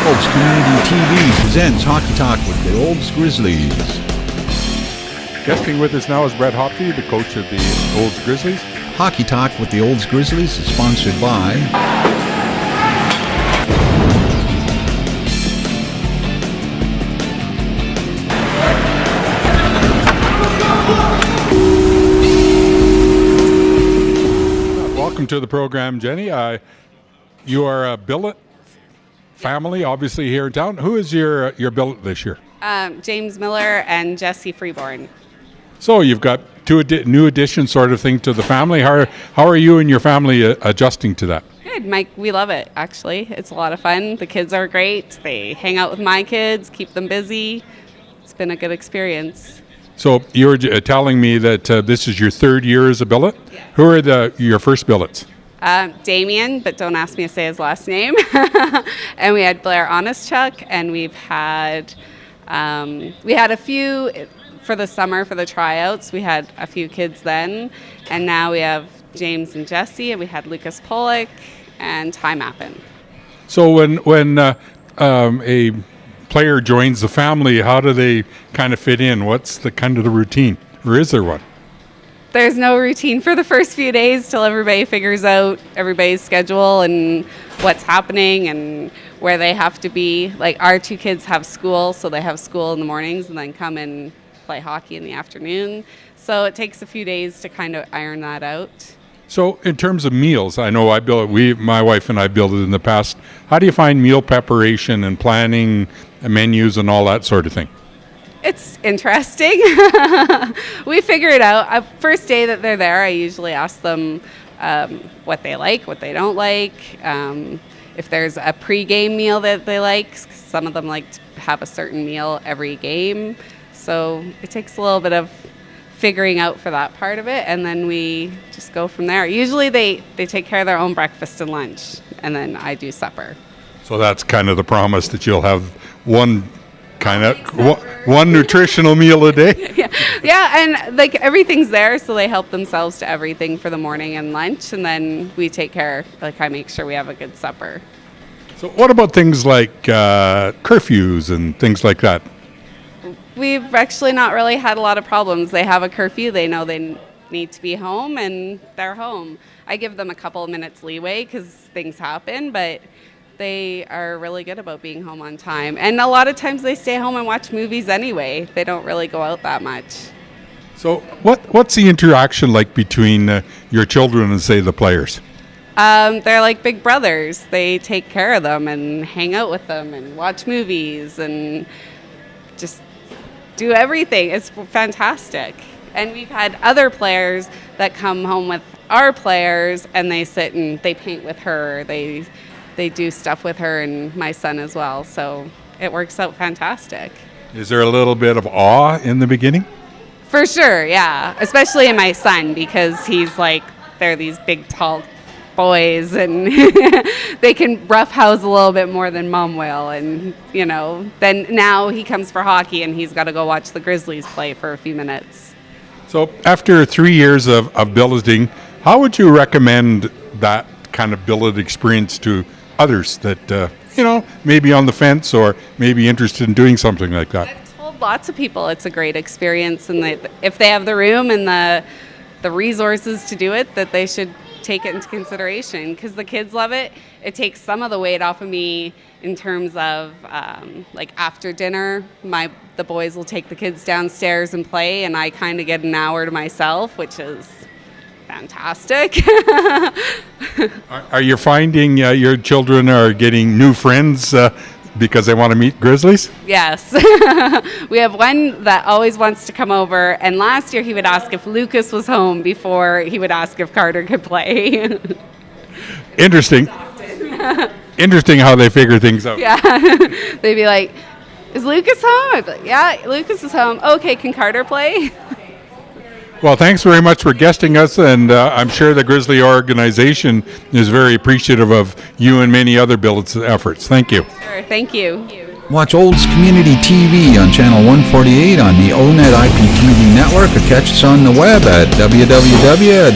Olds Community TV presents Hockey Talk with the Olds Grizzlys. Guesting with us now is Brett Hopfy, the coach of the Olds Grizzlies. Hockey Talk with the Olds Grizzlys is sponsored by Welcome to the program, Jenny. You are a billet family, obviously, here in town. Who is your billet this year? James Miller and Jesse Freeborn. So you've got two new additions sort of thing to the family. How are you and your family adjusting to that? Good, Mike. We love it, actually. It's a lot of fun. The kids are great. They hang out with my kids, keep them busy. It's been a good experience. So you were telling me that this is your third year as a billet? Yeah. Who are your first billets? Damien, but don't ask me to say his last name. And we had Blair Honestchuk, and we had a few for the summer for the tryouts. We had a few kids then, and now we have James and Jesse, and we had Lucas Pollock and Ty Mappin. So when a player joins the family, how do they kind of fit in? What's the kind of the routine, or is there one? There's no routine for the first few days till everybody figures out everybody's schedule and what's happening and where they have to be. Like, our two kids have school, so they have school in the mornings and then come and play hockey in the afternoon. So it takes a few days to kind of iron that out. So in terms of meals, I know my wife and I built it in the past. How do you find meal preparation and planning menus and all that sort of thing? It's interesting. We figure it out. First day that they're there, I usually ask them what they like, what they don't like. If there's a pre-game meal that they like, some of them like to have a certain meal every game. So it takes a little bit of figuring out for that part of it, and then we just go from there. Usually they take care of their own breakfast and lunch, and then I do supper. So that's kind of the promise, that you'll have one nutritional meal a day. Yeah, and like everything's there, so they help themselves to everything for the morning and lunch, and then we take care. Like, I make sure we have a good supper. So what about things like curfews and things like that? We've actually not really had a lot of problems. They have a curfew. They know they need to be home, and they're home. I give them a couple of minutes leeway because things happen, but they are really good about being home on time. And a lot of times they stay home and watch movies anyway. They don't really go out that much. So what's the interaction like between your children and, say, the players? They're like big brothers. They take care of them and hang out with them and watch movies and just do everything. It's fantastic. And we've had other players that come home with our players, and they sit and they paint with her. They do stuff with her and my son as well. So it works out fantastic. Is there a little bit of awe in the beginning? For sure, yeah. Especially in my son, because he's like, they're these big, tall boys, and they can roughhouse a little bit more than mom will. And, then now he comes for hockey, and he's got to go watch the Grizzlies play for a few minutes. So after 3 years of billeting, how would you recommend that kind of billet experience to others that, maybe on the fence or maybe interested in doing something like that? I've told lots of people it's a great experience, and that if they have the room and the resources to do it, that they should take it into consideration, because the kids love it. It takes some of the weight off of me in terms of like after dinner, the boys will take the kids downstairs and play, and I kind of get an hour to myself, which is fantastic. Are you finding your children are getting new friends because they want to meet Grizzlies? Yes. We have one that always wants to come over, and last year he would ask if Lucas was home before he would ask if Carter could play. Interesting. Interesting how they figure things out. Yeah. They'd be like, is Lucas home? I'd be like, yeah, Lucas is home. Okay, can Carter play? Well, thanks very much for guesting us, and I'm sure the Grizzly organization is very appreciative of you and many other billets efforts. Thank you. Sure, thank you. Watch Olds Community TV on Channel 148 on the ONET IPTV network, or catch us on the web at www.octv.ca.